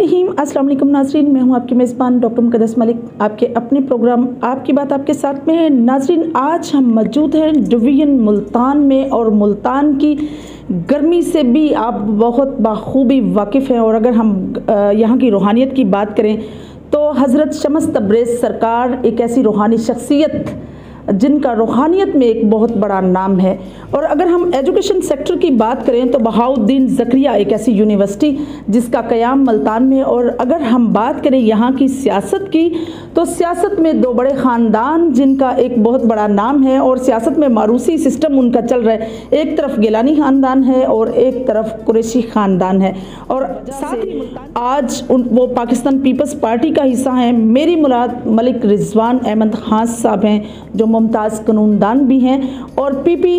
बिस्मिल्लाहिर्रहमानिर्रहीम। अस्सलाम वालेकुम नाज़रीन, मैं हूं आपकी मेज़बान डॉक्टर मुक़द्दस मलिक, आपके अपने प्रोग्राम आपकी बात आपके साथ में है। नाज़रीन, आज हम मौजूद हैं डिवीज़न मुल्तान में और मुल्तान की गर्मी से भी आप बहुत बखूबी वाकिफ़ हैं। और अगर हम यहाँ की रूहानियत की बात करें तो हज़रत शम्स तब्रेज़ सरकार एक ऐसी रूहानी शख्सियत जिनका रूहानियत में एक बहुत बड़ा नाम है। और अगर हम एजुकेशन सेक्टर की बात करें तो बहाउद्दीन ज़करिया एक ऐसी यूनिवर्सिटी जिसका क़याम मुल्तान में। और अगर हम बात करें यहाँ की सियासत की तो सियासत में दो बड़े ख़ानदान जिनका एक बहुत बड़ा नाम है और सियासत में मारूसी सिस्टम उनका चल रहा है। एक तरफ गिलानी ख़ानदान है और एक तरफ कुरैशी ख़ानदान है। और साथ ही आज वो पाकिस्तान पीपल्स पार्टी का हिस्सा हैं। मेरी मुराद मलिक रिजवान अहमद खान साहब हैं जो मुमताज़ कानूनदान भी हैं और PP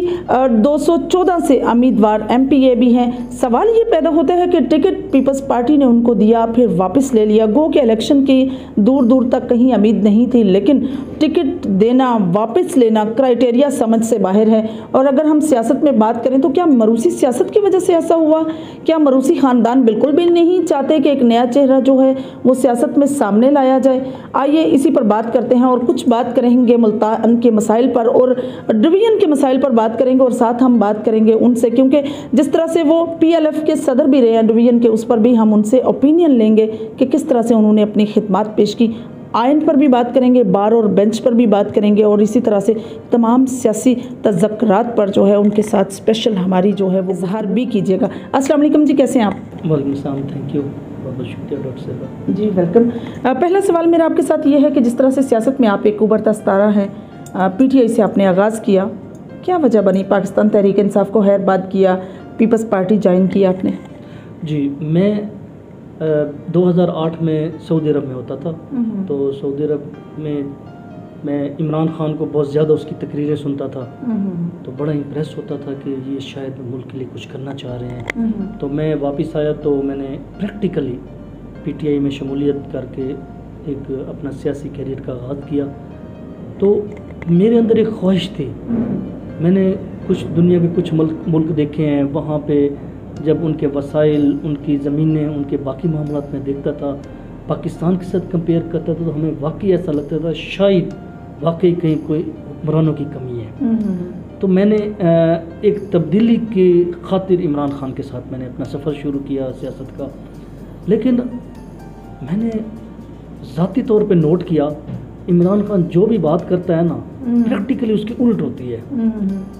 214 से उम्मीदवार MPA भी हैं। सवाल ये पैदा होता है कि टिकट पीपल्स पार्टी ने उनको दिया, फिर वापस ले लिया। गो के इलेक्शन की दूर दूर तक कहीं उम्मीद नहीं थी, लेकिन टिकट देना वापस लेना क्राइटेरिया समझ से बाहर है। और अगर हम सियासत में बात करें तो क्या मरूसी सियासत की वजह से ऐसा हुआ? क्या मरूसी ख़ानदान बिल्कुल भी नहीं चाहते कि एक नया चेहरा जो है वो सियासत में सामने लाया जाए? आइए इसी पर बात करते हैं और कुछ बात करेंगे मुल्तान के मसाइल पर और डिवीज़न के मसाइल पर बात करेंगे। और साथ हम बात करेंगे उनसे, क्योंकि जिस तरह से वो PLF के सदर भी रहे हैं डिवीज़न के, उस पर भी हम उनसे ओपिनियन लेंगे कि किस तरह से उन्होंने अपनी खिदमत पेश की। आइन पर भी बात करेंगे, बार और बेंच पर भी बात करेंगे और इसी तरह से तमाम सियासी तज़क्कुरात पर जो है उनके साथ स्पेशल हमारी जो है वो इज़हार भी कीजिएगा। अस्सलाम वालेकुम जी, कैसे हैं आप? वालेकुम सलाम, थैंक यू, बहुत शुक्रिया डॉक्टर साहब जी वेलकम। पहला सवाल मेरा आपके साथ ये है कि जिस तरह से सियासत में आप एक उभरता सितारा हैं, PTI से आपने आगाज़ किया, क्या वजह बनी पाकिस्तान तहरीक इंसाफ को खैरबाद किया, पीपल्स पार्टी ज्वाइन किया आपने? जी, मैं 2008 में सऊदी अरब में होता था। तो सऊदी अरब में मैं इमरान खान को बहुत ज़्यादा उसकी तकरीरें सुनता था, तो बड़ा इम्प्रेस होता था कि ये शायद मुल्क के लिए कुछ करना चाह रहे हैं। तो मैं वापस आया तो मैंने प्रैक्टिकली PTI में शमूलियत करके एक अपना सियासी कैरियर का आगाज़ किया। तो मेरे अंदर एक ख्वाहिश थी, मैंने कुछ दुनिया के कुछ मुल्क देखे हैं, वहाँ पे जब उनके वसाइल, उनकी ज़मीनें, उनके बाकी मामलात में देखता था, पाकिस्तान के साथ कंपेयर करता था तो हमें वाकई ऐसा लगता था शायद वाकई कहीं कोई हुक्मरानों की कमी है। तो मैंने एक तब्दीली की खातिर इमरान खान के साथ मैंने अपना सफ़र शुरू किया सियासत का। लेकिन मैंने ज़ाती तौर पे नोट किया इमरान खान जो भी बात करता है ना, प्रैक्टिकली उसकी उल्ट होती है।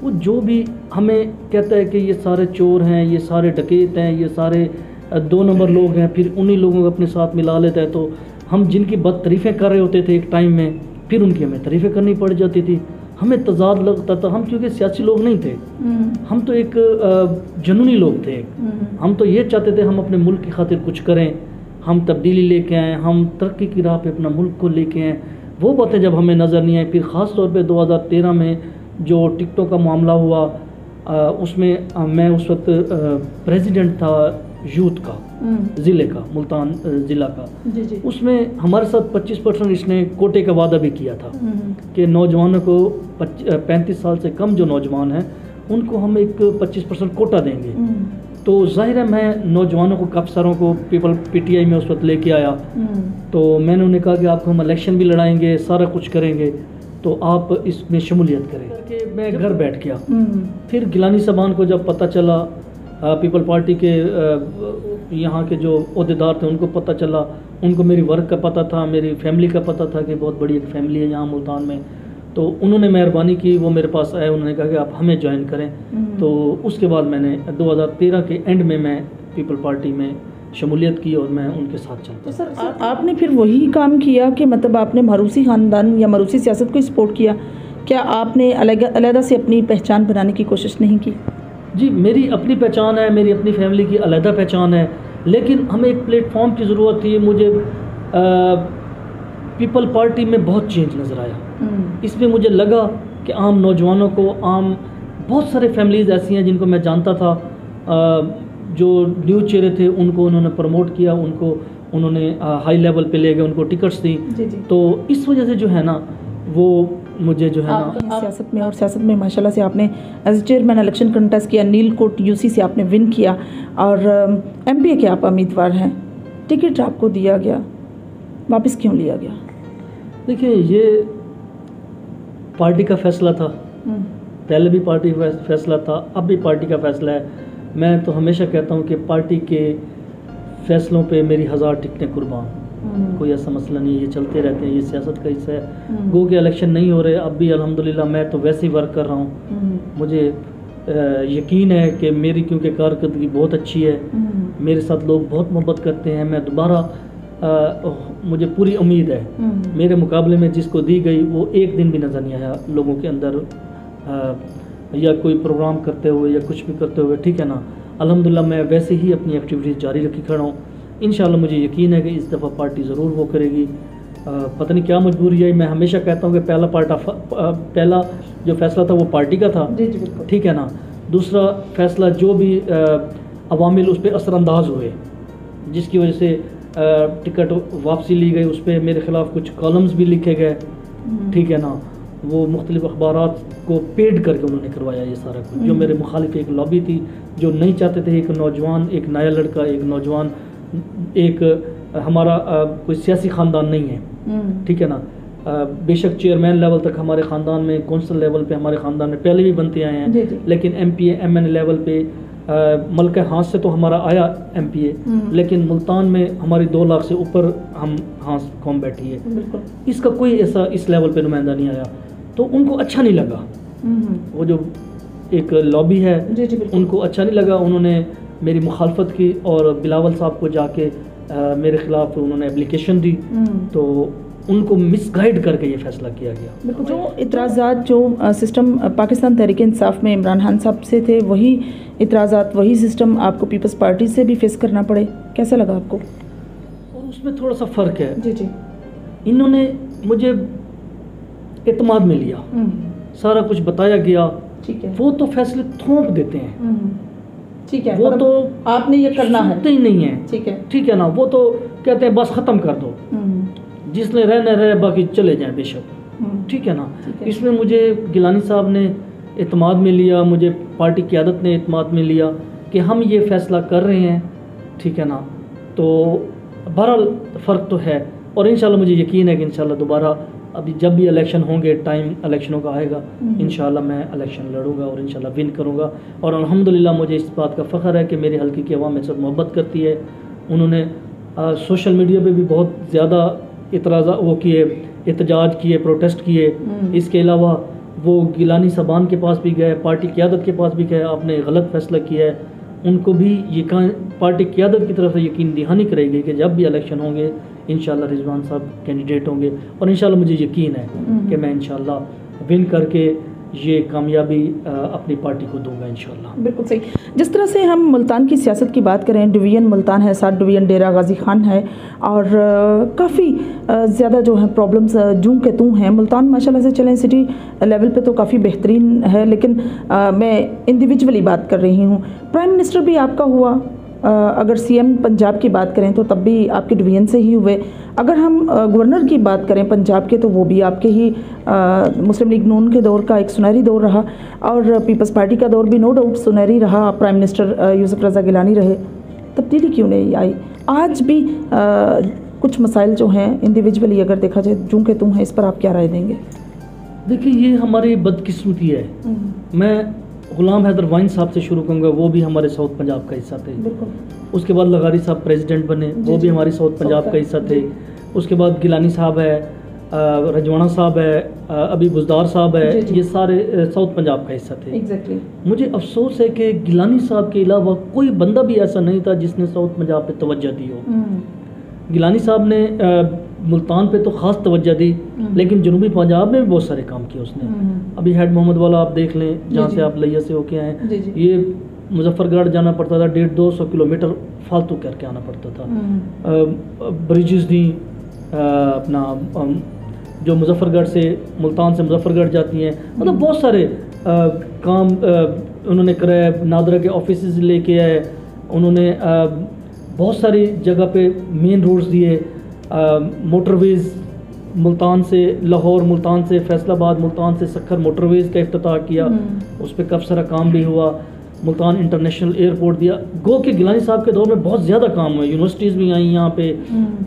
वो जो भी हमें कहता है कि ये सारे चोर हैं, ये सारे डकैत हैं, ये सारे 2 नंबर लोग हैं, फिर उन्हीं लोगों को अपने साथ मिला लेता है। तो हम जिनकी बदतरीफ़ें कर रहे होते थे एक टाइम में, फिर उनकी हमें तारीफ़ें करनी पड़ जाती थी। हमें तजाद लगता था, हम क्योंकि सियासी लोग नहीं थे, हम तो एक जुनूनी लोग थे। हम तो ये चाहते थे हम अपने मुल्क की खातिर कुछ करें, हम तब्दीली लेके आएँ, हम तरक्की की राह पे अपना मुल्क को लेके आएँ। वो बातें जब हमें नज़र नहीं आई, फिर ख़ास तौर पे 2013 में जो टिकटों का मामला हुआ, उसमें मैं उस वक्त प्रेसिडेंट था यूथ का, ज़िले का, मुल्तान ज़िला का। जी। उसमें हमारे साथ 25% इसने कोटे का वादा भी किया था कि नौजवानों को 35 साल से कम जो नौजवान हैं उनको हम एक 25% कोटा देंगे। तो जाहिर है मैं नौजवानों को, अफसरों को PTI में उस वक्त लेके आया। तो मैंने उन्हें कहा कि आपको हम इलेक्शन भी लड़ाएंगे, सारा कुछ करेंगे, तो आप इसमें शमूलियत करें। कि मैं घर बैठ गया। फिर गिलानी साहबान को जब पता चला, पीपल पार्टी के यहाँ के जो ओहदेदार थे उनको पता चला, उनको मेरी वर्क का पता था, मेरी फैमिली का पता था कि बहुत बड़ी एक फैमिली है यहाँ मुल्तान में। तो उन्होंने मेहरबानी की, वो मेरे पास आए, उन्होंने कहा कि आप हमें ज्वाइन करें। तो उसके बाद मैंने 2013 के एंड में मैं पीपल पार्टी में शमूलियत की और मैं उनके साथ चलता। तो सर आपने फिर वही काम किया कि मतलब आपने मरूसी ख़ानदान या मरूसी सियासत को सपोर्ट किया? क्या आपने अलग से अपनी पहचान बनाने की कोशिश नहीं की? जी, मेरी अपनी पहचान है, मेरी अपनी फैमिली की अलग पहचान है, लेकिन हमें एक प्लेटफॉर्म की ज़रूरत थी। मुझे पीपल पार्टी में बहुत चेंज नज़र आया। इसमें मुझे लगा कि आम नौजवानों को, आम बहुत सारे फैमिलीज़ ऐसी हैं जिनको मैं जानता था, जो न्यू चेहरे थे उनको उन्होंने प्रमोट किया, उनको उन्होंने हाई लेवल पे ले गए, उनको टिकट्स दी। तो इस वजह से जो है ना वो मुझे जो है ना सियासत में माशाल्लाह से आपने एज चेयरमैन इलेक्शन कंटेस्ट किया, नील कोट UC से आपने विन किया और MPA के आप उम्मीदवार हैं। टिकट आपको दिया गया, वापस क्यों लिया गया? देखिए, ये पार्टी का फैसला था, पहले भी पार्टी का फैसला था, अब भी पार्टी का फैसला है। मैं तो हमेशा कहता हूँ कि पार्टी के फैसलों पे मेरी 1000 टिकटें कुर्बान, कोई ऐसा मसला नहीं है, ये चलते रहते हैं, ये सियासत का हिस्सा है। गो के इलेक्शन नहीं हो रहे, अब भी अल्हम्दुलिल्लाह मैं तो वैसे ही वर्क कर रहा हूँ। मुझे यकीन है कि मेरी क्योंकि कारकर्दगी बहुत अच्छी है, मेरे साथ लोग बहुत मोहब्बत करते हैं, मैं दोबारा मुझे पूरी उम्मीद है। मेरे मुकाबले में जिसको दी गई वो एक दिन भी नज़र नहीं आया लोगों के अंदर, या कोई प्रोग्राम करते हुए या कुछ भी करते हुए, ठीक है ना। अल्हम्दुलिल्लाह मैं वैसे ही अपनी एक्टिविटीज़ जारी रखी खड़ा हूँ। इंशाल्लाह मुझे यकीन है कि इस दफ़ा पार्टी ज़रूर वो करेगी। पता नहीं क्या मजबूरी है, मैं हमेशा कहता हूँ कि पहला जो फैसला था वो पार्टी का था, ठीक है ना। दूसरा फैसला जो भी अवामिल उस पर असरअंदाज हुए, जिसकी वजह से टिकट वापसी ली गई, उस पर मेरे ख़िलाफ़ कुछ कॉलम्स भी लिखे गए, ठीक है ना। वो मुख्तलिफ अखबारात को पेड करके उन्होंने करवाया ये सारा कुछ, जो मेरे मुखालिफ एक लॉबी थी, जो नहीं चाहते थे एक नौजवान, एक नया लड़का, एक नौजवान, एक हमारा कोई सियासी ख़ानदान नहीं है, ठीक है ना। बेशक चेयरमैन लेवल तक हमारे ख़ानदान में, कौंसल लेवल पे हमारे ख़ानदान में पहले भी बनते आए हैं, लेकिन MPA MN लेवल पे मल्क हाथ से तो हमारा आया MPA, लेकिन मुल्तान में हमारी 2 लाख से ऊपर हम हाथ कौम बैठी है, इसका कोई ऐसा इस लेवल पे नुमाइंदा नहीं आया। तो उनको अच्छा नहीं लगा, वो जो एक लॉबी है उनको अच्छा नहीं लगा, उन्होंने मेरी मुखालफत की और बिलावल साहब को जाके मेरे ख़िलाफ़ उन्होंने एप्लीकेशन दी, तो उनको मिसगाइड करके ये फैसला किया गया। जो इतराज़ात जो सिस्टम पाकिस्तान तहरीक इंसाफ में इमरान खान साहब से थे, वही इतराज़ात, वही सिस्टम आपको पीपल्स पार्टी से भी फेस करना पड़े, कैसा लगा आपको? और उसमें थोड़ा सा फ़र्क है। जी। इन्होंने मुझे एतमाद में लिया, सारा कुछ बताया गया, ठीक है। वो तो फैसले थोप देते हैं, ठीक है, वो तो आपने ये करना है, ही नहीं है, ठीक है ना। वो तो कहते हैं बस ख़त्म कर दो, जिसने रहना रहे, बाकी चले जाएं बेशक, ठीक है ना। इसमें मुझे गिलानी साहब ने एतमाद में लिया, मुझे पार्टी क़यादत ने एतमाद में लिया कि हम ये फ़ैसला कर रहे हैं, ठीक है ना। तो बहरहाल फ़र्क तो है, और इंशाल्लाह मुझे यकीन है कि इंशाल्लाह दोबारा अभी जब भी इलेक्शन होंगे, टाइम इलेक्शनों का आएगा, इंशाल्लाह मैं इलेक्शन लड़ूंगा और इंशाल्लाह विन करूंगा। और अल्हम्दुलिल्लाह मुझे इस बात का फ़ख्र है कि मेरे हल्के की आवाम मेरे साथ मोहब्बत करती है। उन्होंने सोशल मीडिया पे भी बहुत ज़्यादा इतराज़ा वो किए, एहतजाज किए, प्रोटेस्ट किए। इसके अलावा वो गिलानी साहबान के पास भी गए, पार्टी क़यादत के पास भी गए, आपने गलत फ़ैसला किया है। उनको भी ये पार्टी क़यादत की तरफ से यकीन दहानी करेगी कि जब भी इलेक्शन होंगे इंशाल्लाह रिजवान साहब कैंडिडेट होंगे, और इंशाल्लाह मुझे यकीन है कि मैं इंशाल्लाह विन करके ये कामयाबी अपनी पार्टी को दूंगा इंशाल्लाह। बिल्कुल सही। जिस तरह से हम मुल्तान की सियासत की बात करें, डिवीज़न मुल्तान है, 7 डिवीज़न डेरा गाजी खान है, और काफ़ी ज़्यादा जो है प्रॉब्लम्स जूं के तूं हैं। मुल्तान माशाल्लाह से चलें सिटी लेवल पे तो काफ़ी बेहतरीन है, लेकिन मैं इंडिविजुअली बात कर रही हूँ। प्राइम मिनिस्टर भी आपका हुआ, अगर CM पंजाब की बात करें तो तब भी आपके डिवीज़न से ही हुए। अगर हम गवर्नर की बात करें पंजाब के, तो वो भी आपके ही मुस्लिम लीग नून के दौर का एक सुनहरी दौर रहा, और पीपल्स पार्टी का दौर भी नो डाउट सुनहरी रहा। प्राइम मिनिस्टर यूसुफ रज़ा गिलानी रहे, तब्दीली क्यों नहीं आई? आज भी कुछ मसाइल जो हैं इंडिविजुअली अगर देखा जाए जूं के तुम हैं, इस पर आप क्या राय देंगे? देखिए, ये हमारी बदकिस्मती है। मैं गुलाम हैदर वाइन साहब से शुरू करूँगा, वो भी हमारे साउथ पंजाब का हिस्सा थे। उसके बाद लगारी साहब प्रेसिडेंट बने, वो भी हमारे साउथ पंजाब का हिस्सा थे। उसके बाद गिलानी साहब है, रजवाना साहब है, अभी बुजदार साहब है, ये सारे साउथ पंजाब का हिस्सा थे। मुझे अफसोस है कि गिलानी साहब के अलावा कोई बंदा भी ऐसा नहीं था जिसने साउथ पंजाब पे तवज्जो दी हो। गिलानी साहब ने मुल्तान पे तो ख़ास तवज्जो दी, लेकिन जनूबी पंजाब में भी बहुत सारे काम किए उसने। अभी हेड मोहम्मद वाला आप देख लें, जहाँ से आप लिया से होके आए, ये मुजफ्फरगढ़ जाना पड़ता था, 150-200 किलोमीटर फालतू करके आना पड़ता था। ब्रिजेस दी अपना जो मुजफ्फरगढ़ से, मुल्तान से मुजफ्फरगढ़ जाती हैं, मतलब बहुत सारे काम उन्होंने कराया। नादरा के ऑफिस लेके आए उन्होंने, बहुत सारी जगह पे मेन रोड्स दिए, मोटरवेज़ मुल्तान से लाहौर, मुल्तान से फैसलाबाद, मुल्तान से सक्खर मोटरवेज़ का इफ्तिताह किया, उस पर काफ़ी सारा काम भी हुआ। मुल्तान इंटरनेशनल एयरपोर्ट दिया। गो के गिलानी साहब के दौर में बहुत ज़्यादा काम हुआ, यूनिवर्सिटीज़ भी आई यहाँ पे,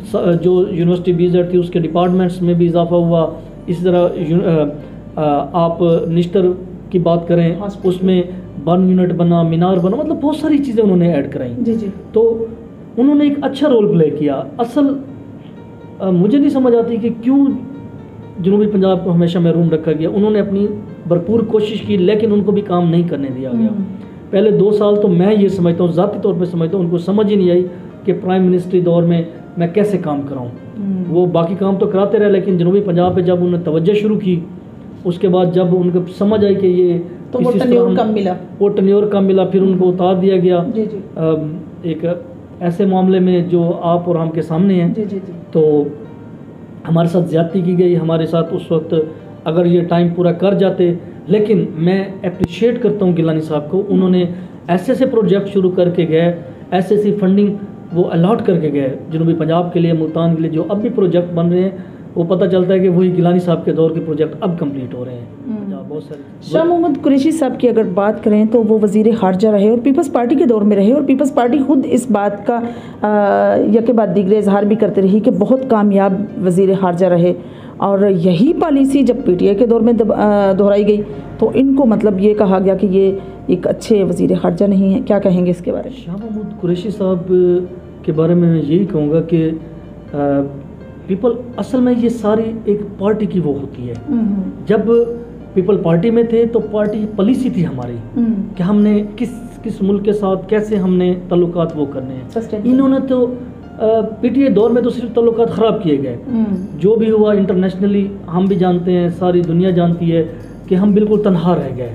जो यूनिवर्सिटी बीज़ेड थी उसके डिपार्टमेंट्स में भी इजाफा हुआ। इस तरह आप निश्तर की बात करें, उसमें बर्न यूनिट बना, मीनार बना, मतलब बहुत सारी चीज़ें उन्होंने ऐड कराई। जी जी। तो उन्होंने एक अच्छा रोल प्ले किया। असल मुझे नहीं समझ आती कि क्यों जनूबी पंजाब को हमेशा महरूम रखा गया। उन्होंने अपनी भरपूर कोशिश की, लेकिन उनको भी काम नहीं करने दिया गया। पहले 2 साल तो मैं ये समझता हूँ, ज़ाती तौर पे समझता हूँ, उनको समझ ही नहीं आई कि प्राइम मिनिस्ट्री दौर में मैं कैसे काम कराऊँ। वो बाकी काम तो कराते रहे, लेकिन जनूबी पंजाब पे जब उन्होंने तवज्जो शुरू की, उसके बाद जब उनको समझ आई कि ये तो वो टन्योर कम मिला, वो टन्योर कम मिला, फिर उनको उतार दिया गया। जी जी। एक ऐसे मामले में जो आप और हम के सामने हैं। जी जी जी। तो हमारे साथ ज़्यादती की गई हमारे साथ उस वक्त, अगर ये टाइम पूरा कर जाते। लेकिन मैं अप्रिशिएट करता हूँ गिलानी साहब को, उन्होंने ऐसे प्रोजेक्ट शुरू करके गए, ऐसी फंडिंग वो अलॉट करके गए जनूबी पंजाब के लिए, मुल्तान के लिए। जो अब भी प्रोजेक्ट बन रहे हैं वो पता चलता है कि वही गिलानी साहब के दौर के प्रोजेक्ट अब कंप्लीट हो रहे हैं। बहुत सारे शाह मोहम्मद कुरैशी साहब की अगर बात करें तो वो वज़ीर खारजा रहे और पीपल्स पार्टी के दौर में रहे, और पीपल्स पार्टी खुद इस बात का यके बाद दीगरे इजहार भी करते रही कि बहुत कामयाब वज़ीर खारजा रहे। और यही पॉलिसी जब पीटीआई के दौर में दोहराई गई तो इनको मतलब ये कहा गया कि ये एक अच्छे वज़ीर खारजा नहीं है। क्या कहेंगे इसके बारे में? शाह मोहम्मद कुरैशी साहब के बारे में मैं यही कहूँगा कि पीपल असल में ये सारी एक पार्टी की वो होती है। जब पीपल पार्टी में थे तो पार्टी पॉलिसी थी हमारी कि हमने किस मुल्क के साथ कैसे हमने ताल्लुकात वो करने हैं। इन्होंने तो पीटीआई दौर में तो सिर्फ ताल्लुकात ख़राब किए गए। जो भी हुआ इंटरनेशनली हम भी जानते हैं, सारी दुनिया जानती है कि हम बिल्कुल तनहा रह गए।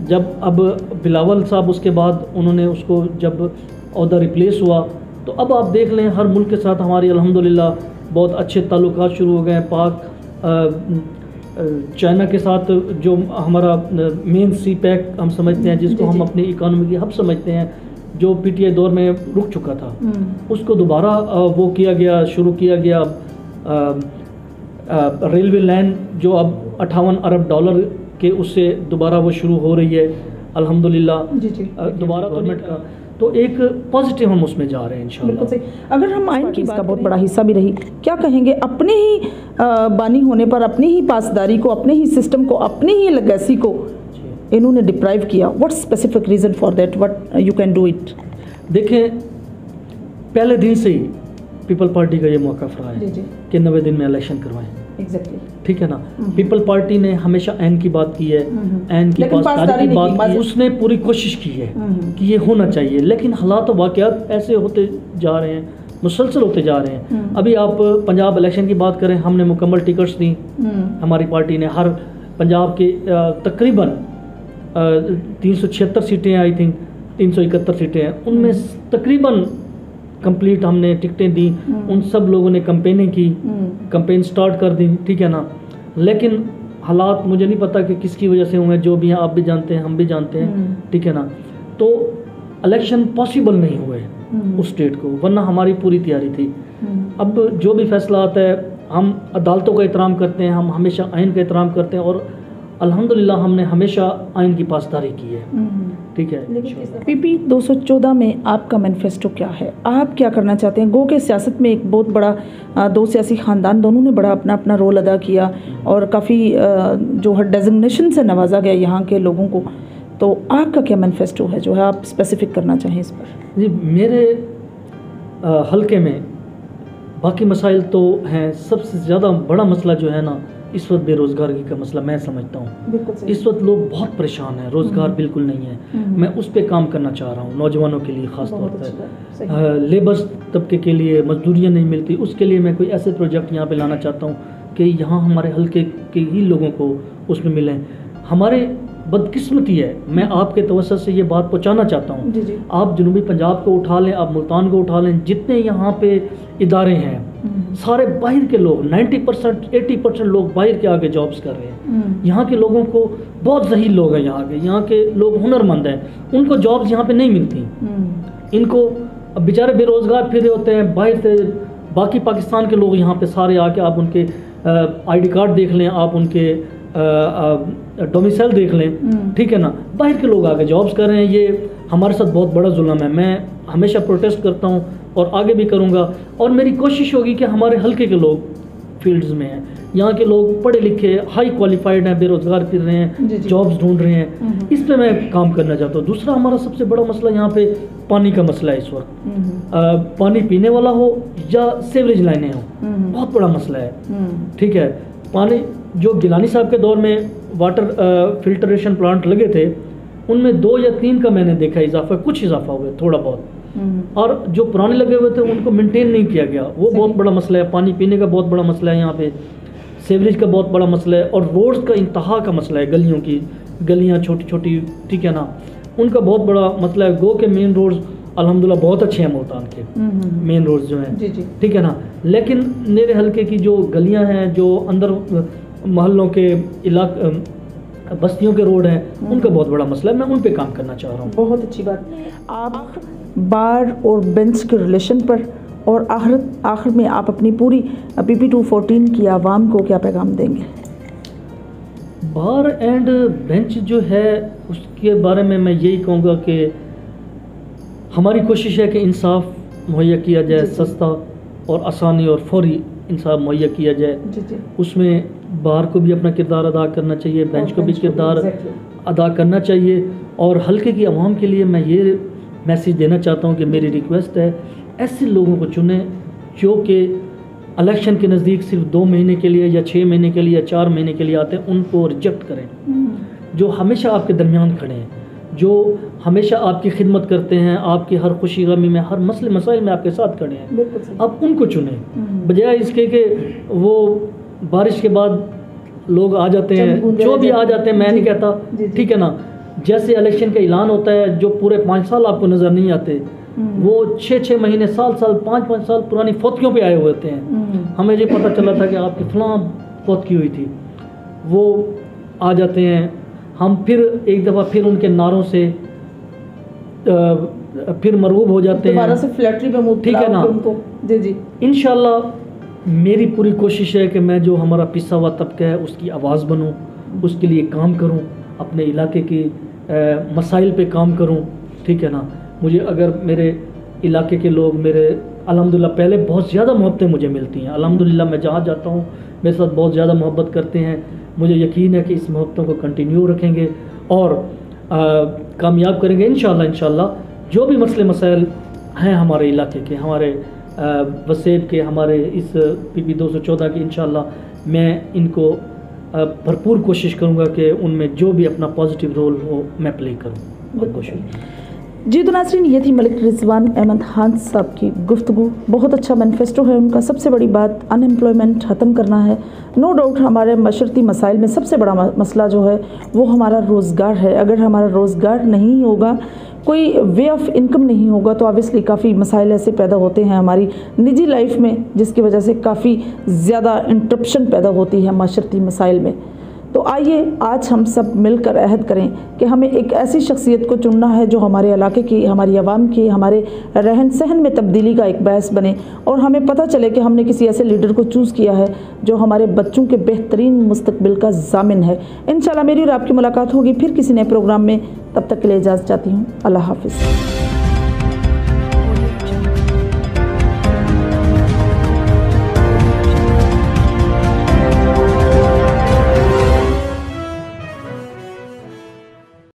जब अब बिलावल साहब उसके बाद उन्होंने उसको जब ओहदा रिप्लेस हुआ, तो अब आप देख लें हर मुल्क के साथ हमारी अल्हम्दुलिल्लाह बहुत अच्छे ताल्लुकात शुरू हो गए हैं। पाक चाइना के साथ जो हमारा मेन सी पैक हम समझते हैं, जिसको हम अपनी इकानमी की हब समझते हैं, जो पीटीआई दौर में रुक चुका था, उसको दोबारा वो किया गया, शुरू किया गया। रेलवे लाइन जो अब $58 अरब के उससे दोबारा वो शुरू हो रही है अल्हम्दुलिल्लाह दोबारा गवर्नमेंट का। तो एक पॉजिटिव हम उसमें जा रहे हैं इंशाल्लाह। बिल्कुल सही। अगर हम आइन की इसका बहुत बड़ा हिस्सा भी रही, क्या कहेंगे अपने ही बानी होने पर, अपनी ही पासदारी को, अपने ही सिस्टम को, अपनी ही लेगेसी को इन्होंने डिप्राइव किया? What specific reason for that, what you can do it? देखें, पहले दिन से ही पीपल पार्टी का ये मौक़िफ़ रहा है कि 90 दिन में इलेक्शन करवाएं। एग्जैक्टली, ठीक है ना। पीपल पार्टी ने हमेशा ऐन की बात की है, ऐन की पासदारी की बात की, उसने पूरी कोशिश की है कि ये होना चाहिए। लेकिन हालात और वाक़यात ऐसे होते जा रहे हैं, मुसलसल होते जा रहे हैं। अभी आप पंजाब इलेक्शन की बात करें, हमने मुकम्मल टिकट्स दी हमारी पार्टी ने। हर पंजाब के तकरीबन 376 सीटें, आई थिंक 371 सीटें हैं, उनमें तकरीबन कंप्लीट हमने टिकटें दी। उन सब लोगों ने कैंपेनिंग की, कैंपेन स्टार्ट कर दी, ठीक है ना। लेकिन हालात मुझे नहीं पता कि किसकी वजह से हुए, जो भी हैं आप भी जानते हैं, हम भी जानते हैं, ठीक है ना। तो इलेक्शन पॉसिबल नहीं हुए उस स्टेट को, वरना हमारी पूरी तैयारी थी। अब जो भी फैसला आता है, हम अदालतों का एहतराम करते हैं, हम हमेशा आइन का एहतराम करते हैं, और अल्हम्दुलिल्लाह हमने हमेशा आइन की पासदारी की है, ठीक है। पीपी 214 में आपका मैनिफेस्टो क्या है? आप क्या करना चाहते हैं? गो के सियासत में एक बहुत बड़ा दो सियासी ख़ानदान दोनों ने बड़ा अपना अपना रोल अदा किया, और काफ़ी जो है डेजिग्नेशन से नवाजा गया यहाँ के लोगों को। तो आपका क्या मैनिफेस्टो है जो है आप स्पेसिफिक करना चाहें इस पर? जी, मेरे हल्के में बाकी मसाइल तो हैं, सबसे ज़्यादा बड़ा मसला जो है ना इस वक्त बेरोज़गारी का मसला मैं समझता हूँ। इस वक्त लोग बहुत परेशान हैं, रोज़गार बिल्कुल नहीं है। मैं उस पे काम करना चाह रहा हूँ, नौजवानों के लिए ख़ास तौर पर, लेबर्स तबके के लिए मजदूरियाँ नहीं मिलती, उसके लिए मैं कोई ऐसे प्रोजेक्ट यहाँ पे लाना चाहता हूँ कि यहाँ हमारे हल्के के ही लोगों को उसमें मिलें। हमारे बदकिस्मती है, मैं आपके तवज्जो से ये बात पहुँचाना चाहता हूँ। आप जनूबी पंजाब को उठा लें, आप मुल्तान को उठा लें, जितने यहाँ पे इदारे हैं सारे बाहर के लोग, 90% 80% लोग बाहर के आके जॉब्स कर रहे हैं। यहाँ के लोगों को बहुत ज़हील लोग हैं, यहाँ के लोग हुनरमंद हैं, उनको जॉब्स यहाँ पे नहीं मिलती। इनको बेचारे बेरोज़गार फिर रहे होते हैं बाहर से। बाकी पाकिस्तान के लोग यहाँ पे सारे आके, आप उनके ID कार्ड देख लें, आप उनके डोमिसाइल देख लें, ठीक है ना, बाहर के लोग आके जॉब्स कर रहे हैं। ये हमारे साथ बहुत बड़ा जुल्म है। मैं हमेशा प्रोटेस्ट करता हूँ और आगे भी करूँगा, और मेरी कोशिश होगी कि हमारे हल्के के लोग फील्ड्स में हैं, यहाँ के लोग पढ़े लिखे हाई क्वालिफाइड हैं, बेरोज़गार फिर रहे हैं, जॉब्स ढूंढ रहे हैं, इस पे मैं काम करना चाहता हूँ। दूसरा हमारा सबसे बड़ा मसला यहाँ पे पानी का मसला है इस वक्त। पानी पीने वाला हो या सीवरेज लाइनें हो, बहुत बड़ा मसला है, ठीक है। पानी जो गिलानी साहब के दौर में वाटर फिल्टरेशन प्लांट लगे थे, उनमें 2 या 3 का मैंने देखा इजाफा, कुछ इजाफा हुआ थोड़ा बहुत, और जो पुराने लगे हुए थे उनको मेंटेन नहीं किया गया। वो बहुत बड़ा मसला है। पानी पीने का बहुत बड़ा मसला है यहाँ पे, सीवरेज का बहुत बड़ा मसला है, और रोड्स का इंतहा का मसला है। गलियों की गलियाँ छोटी छोटी, ठीक है ना, उनका बहुत बड़ा मसला है। गो के मेन रोड्स अल्हम्दुलिल्लाह बहुत अच्छे हैं मुल्तान के मेन रोड्स जो हैं, ठीक है ना, लेकिन मेरे हल्के की जो गलियाँ हैं, जो अंदर मोहल्लों के बस्तियों के रोड हैं, उनका बहुत बड़ा मसला है। मैं उन पे काम करना चाह रहा हूँ। बहुत अच्छी बात। आप बार और बेंच के रिलेशन पर और आखिर में आप अपनी पूरी PP 214 की आवाम को क्या पैगाम देंगे? बार एंड बेंच जो है उसके बारे में मैं यही कहूँगा कि हमारी कोशिश है कि इंसाफ मुहैया किया जाए, सस्ता और आसानी और फौरी इंसाफ मुहैया किया जाए। उसमें बार को भी अपना किरदार अदा करना चाहिए, बेंच को भी किरदार अदा करना चाहिए। और हल्के की आवाम के लिए मैं ये मैसेज देना चाहता हूँ कि मेरी रिक्वेस्ट है, ऐसे लोगों को चुनें जो कि इलेक्शन के नज़दीक सिर्फ 2 महीने के लिए या 6 महीने के लिए या 4 महीने के लिए आते हैं, उनको रिजेक्ट करें। जो हमेशा आपके दरमियान खड़े हैं, जो हमेशा आपकी खिदमत करते हैं, आपकी हर खुशी गमी में, हर मसले मसाइल में आपके साथ खड़े हैं, आप उनको चुनें, बजाय इसके कि वो बारिश के बाद लोग आ जाते हैं, जो भी आ जाते हैं, मैं नहीं कहता, ठीक है ना। जैसे इलेक्शन का ऐलान होता है, जो पूरे 5 साल आपको नज़र नहीं आते, वो 6-6 महीने, साल 5-5 साल पुरानी फौतकियों पे आए हुए होते हैं। हमें ये पता चला था कि आपकी फलां फौतकी हुई थी, वो आ जाते हैं। हम फिर एक दफ़ा फिर उनके नारों से फिर मरगूब हो जाते हैं, दोबारा से फ्लैटरी पे मुबतला, ठीक है ना। उनको जी इंशाल्लाह मेरी पूरी कोशिश है कि मैं जो हमारा पिसा हुआ तबका है उसकी आवाज़ बनूं, उसके लिए काम करूं, अपने इलाके के मसाइल पे काम करूं, ठीक है ना। मुझे अगर मेरे इलाके के लोग मेरे अल्हम्दुलिल्लाह पहले बहुत ज़्यादा मोहब्बतें मुझे मिलती हैं, अल्हम्दुलिल्लाह मैं जहाँ जाता हूँ मेरे साथ बहुत ज़्यादा मोहब्बत करते हैं। मुझे यकीन है कि इस मोहब्बतों को कंटिन्यू रखेंगे और कामयाब करेंगे इंशाल्लाह। जो भी मसले मसाइल हैं हमारे इलाके के, हमारे वसेब के, हमारे इस PP 214 के, इंशाल्लाह मैं इनको भरपूर कोशिश करूँगा कि उनमें जो भी अपना पॉजिटिव रोल हो मैं प्ले करूँ। जी तो नाज़रीन, ये थी मलिक रिजवान अहमद खान साहब की गुफ्तगू। बहुत अच्छा मैनिफेस्टो है उनका। सबसे बड़ी बात अनएम्प्लॉयमेंट ख़त्म करना है। नो डाउट हमारे मशरती मसाइल में सबसे बड़ा मसला जो है वो हमारा रोज़गार है। अगर हमारा रोज़गार नहीं होगा, कोई वे ऑफ इनकम नहीं होगा, तो ऑब्वियसली काफ़ी मसाइल ऐसे पैदा होते हैं हमारी निजी लाइफ में, जिसकी वजह से काफ़ी ज़्यादा इंटरप्शन पैदा होती है माशरती मसाइल में। तो आइए आज हम सब मिलकर अहद करें कि हमें एक ऐसी शख्सियत को चुनना है जो हमारे इलाके की, हमारी आवाम की, हमारे रहन सहन में तब्दीली का एक बायस बने, और हमें पता चले कि हमने किसी ऐसे लीडर को चूज़ किया है जो हमारे बच्चों के बेहतरीन मुस्तकबिल का ज़ामिन है। इंशाल्लाह मेरी और आपकी मुलाकात होगी फिर किसी नए प्रोग्राम में। तब तक के लिए इजाज़त चाहती हूँ। अल्लाह हाफ़िज़।